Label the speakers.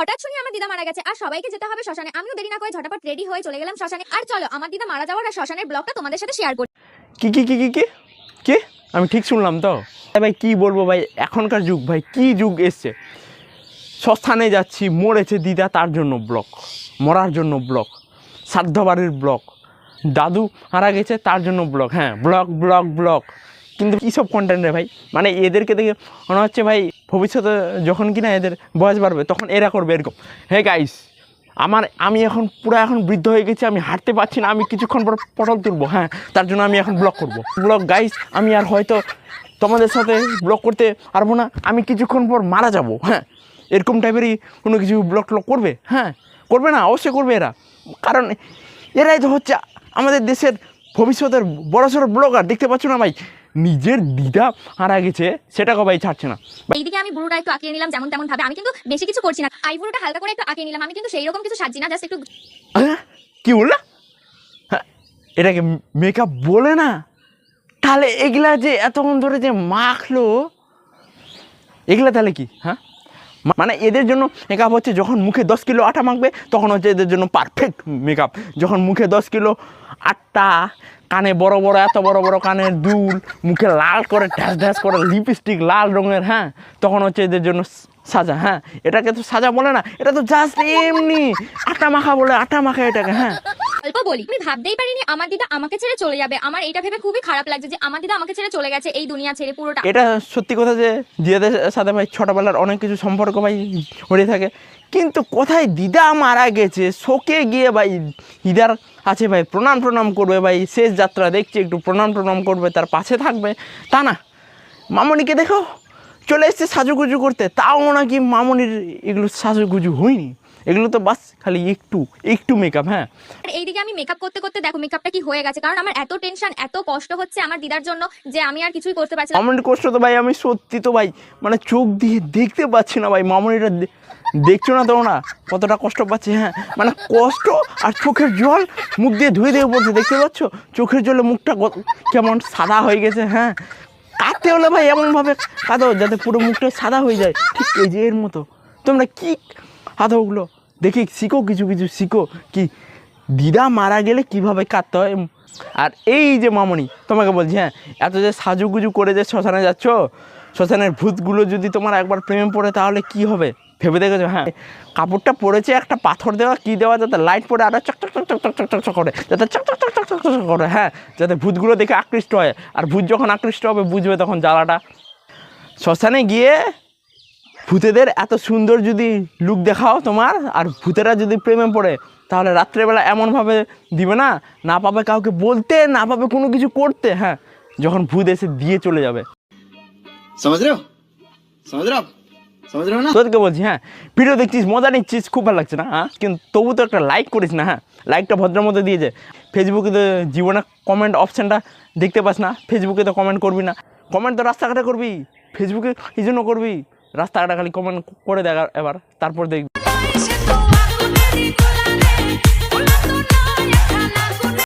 Speaker 1: হঠাৎ শুনি আমার দিদা মারা গেছে আর সবাইকে যেতে হবে শ্মশানে। আমিও দেরি না করে ঝটাপট রেডি হয়ে চলে গেলাম শ্মশানে। আর চলো আমার দিদা মারা যাওয়ার আর শ্মশানের ব্লগটা তোমাদের সাথে শেয়ার করি।
Speaker 2: কি কি কি কি কি কি আমি ঠিক শুনলাম তো? ভাই কি বলবো ভাই, এখনকার যুগ ভাই কি যুগ এসছে। শ্মশানে যাচ্ছি, মরেছে দিদা তার জন্য ব্লগ, মরার জন্য ব্লগ, শ্রাদ্ধবাড়ির ব্লগ, দাদু মারা গেছে তার জন্য ব্লগ। হ্যাঁ, ব্লগ ব্লগ ব্লগ, কিন্তু কী সব কন্টেন্ট রে ভাই। মানে এদেরকে দেখে মনে হচ্ছে ভাই ভবিষ্যতে যখন কিনা এদের বয়স বাড়বে তখন এরা করবে এরকম। হে গাইস, আমি এখন পুরো বৃদ্ধ হয়ে গেছি, আমি হাঁটতে পারছি না, আমি কিছুক্ষণ পর পটল তুলবো। হ্যাঁ, তার জন্য আমি এখন ব্লগ করব। ব্লগ গাইস, আমি আর হয়তো তোমাদের সাথে ব্লগ করতে পারবো না, আমি কিছুক্ষণ পর মারা যাব। হ্যাঁ, এরকম টাইপেরই কোনো কিছু ব্লগ করবে। হ্যাঁ, করবে না, অবশ্যই করবে এরা, কারণ এরাই তো হচ্ছে আমাদের দেশের ভবিষ্যতের বড়সড় ব্লগার। দেখতে পাচ্ছ না ভাই, নিজের দিদা হারা গেছে সেটাকে ভাই ছাড়ছে না।
Speaker 1: এইদিকে আমি বুড়োটা একটু আঁকিয়ে নিলাম যেমন তেমন ভাবে, আমি কিন্তু বেশি কিছু করছি না, আইব্রোটা হালকা করে একটু আঁকিয়ে নিলাম। আমি কিন্তু সেই রকম কিছু সাজছি না, জাস্ট একটু।
Speaker 2: কি বললা? হ্যাঁ, এটাকে মেকআপ বলে না? তাহলে এগুলা যে এতক্ষণ ধরে যে মাখলো, এগুলা তাহলে কি? হ্যাঁ, মানে এদের জন্য মেকআপ হচ্ছে যখন মুখে 10 কিলো আটা মাখবে তখন হচ্ছে এদের জন্য পারফেক্ট মেকআপ। যখন মুখে 10 কিলো আটা, কানে বড় বড় এত বড় বড় কানের দুল, মুখে লাল করে ঢ্যাস ঢ্যাস করে লিপস্টিক লাল রঙের, হ্যাঁ, তখন হচ্ছে এদের জন্য সাজা। হ্যাঁ, এটাকে তো সাজা বলে না, এটা তো জাস্ট এমনি আটা মাখা বলে, আটা মাখা এটাকে। হ্যাঁ,
Speaker 1: অল্প বলি, আমি ভাবতেই পারিনি আমার দিদা আমাকে ছেড়ে চলে যাবে। আমার এটা ভেবে খুবই খারাপ লাগছে যে আমার দিদা আমাকে ছেড়ে চলে গেছে এই দুনিয়া ছেড়ে পুরোটা।
Speaker 2: এটা সত্যি কথা যে দিদাদের সাথে ভাই ছোটোবেলার অনেক কিছু সম্পর্ক ভাই জড়িয়ে থাকে, কিন্তু কোথায় দিদা মারা গেছে শোকে গিয়ে ভাই দিদার আছে ভাই প্রণাম করবে ভাই, শেষ যাত্রা দেখছি একটু প্রণাম করবে, তার পাশে থাকবে। তা না, মামনিকে দেখো চলে এসছে সাজুগুজু করতে, তাও নাকি মামনির এগুলো সাজুগুজু হয়নি, এগুলো তো বাস খালি একটু মেকআপ। হ্যাঁ,
Speaker 1: আর এইদিকে আমি মেকআপ করতে করতে দেখো মেকআপটা কি হয়ে গেছে, কারণ আমার এত টেনশন এত কষ্ট হচ্ছে আমার দিদার জন্য যে আমি আর কিছুই করতে পারছি না।
Speaker 2: মামনির কষ্ট তো ভাই আমি সত্যি তো ভাই মানে চোখ দিয়ে দেখতে পাচ্ছি না ভাই। মামনিটা দেখছো না তো না কতটা কষ্ট পাচ্ছে। হ্যাঁ, মানে কষ্ট আর চোখের জল মুখ দিয়ে ধুয়ে পড়ছে, দেখতে পাচ্ছ চোখের জলে মুখটা কেমন সাদা হয়ে গেছে। হ্যাঁ, কাঁদতে হলে ভাই এমনভাবে কাঁদো যাতে পুরো মুখটা সাদা হয়ে যায়, ঠিক এই যে এর মতো। তোমরা কি কাঁদো ওগুলো দেখি, শিখো কিছু শিখো, কি দিদা মারা গেলে কিভাবে কাঁদতে হয়। আর এই যে মামনি তোমাকে বলছি, হ্যাঁ, এত যে সাজুগুজু করে যে শ্মশানে যাচ্ছ, শ্মশানের ভূতগুলো যদি তোমার একবার প্রেমে পড়ে তাহলে কি হবে ভেবে দেখেছো? হ্যাঁ, কাপড়টা পরেছে একটা পাথর দেওয়া কি দেওয়া, যাতে লাইট পড়ে আরো চক চক করে, যাতে চক চক করে। হ্যাঁ, যাতে ভূতগুলো দেখে আকৃষ্ট হয়, আর ভূত যখন আকৃষ্ট হবে বুঝবে তখন জ্বালাটা। শ্মশানে গিয়ে ভূতেদের এত সুন্দর যদি লুক দেখাও তোমার, আর ভূতেরা যদি প্রেমে পড়ে তাহলে রাত্রেবেলা এমনভাবে দিবে না পাবে কাউকে বলতে, না পাবে কোনো কিছু করতে। হ্যাঁ, যখন ভূত এসে দিয়ে চলে যাবে।
Speaker 3: समझ रहे हो ना?
Speaker 2: তোদেরকে বলছি, হ্যাঁ, ভিডিও দেখছিস, মজা নিচ্ছিস, খুব ভালো লাগছে না? হ্যাঁ, কিন্তু তবু তো একটা লাইক করিস না। হ্যাঁ, লাইকটা ভদ্র মতো দিয়ে যায়। ফেসবুকে তো জীবনে কমেন্ট অপশানটা দেখতে পাস না, ফেসবুকে তো কমেন্ট করবি না। কমেন্ট তো রাস্তাঘাটে করবি, ফেসবুকে এই জন্য করবি রাস্তাঘাটে খালি কমেন্ট করে দেখ এবার, তারপর দেখবি।